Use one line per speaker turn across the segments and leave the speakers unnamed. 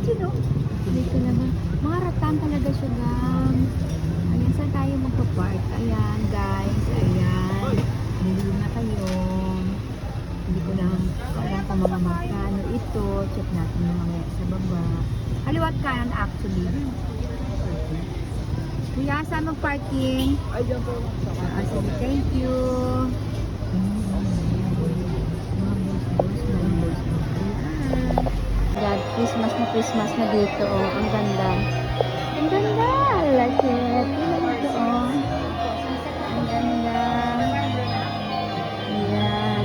Sino? Dito naman. Mga ratan talaga siya, gang. Ayan, saan tayo magpa-park? Ayan, guys. Ayan. Bili na kayo. Hindi ko lang alam kung mga magkano ito. Check natin mamaya sa baba. Kaliwat kanan actually. Kuya, saan mag-parking?
Ay, dyan po.
Sige, thank you. God, Christmas na dito, oh. Ang ganda. Ang ganda! I like it. Ito, oh. Ang ganda. Ayan.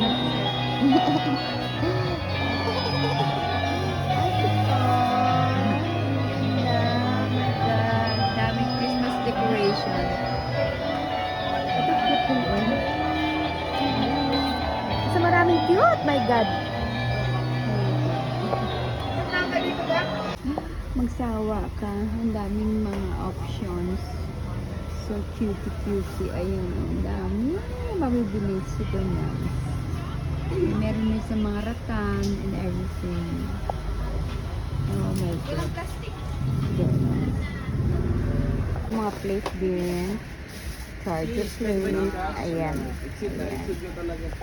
Daming Christmas decoration. Ito cute din, oh. Kasi maraming cute, my God. Magsawa ka. Ang daming mga options. So cutie. Ayun, ang dami. Mabibili. Super nice. Meron din sa mga ratan and everything. Oh my God. Mga plate din. Charger plate. Ayan.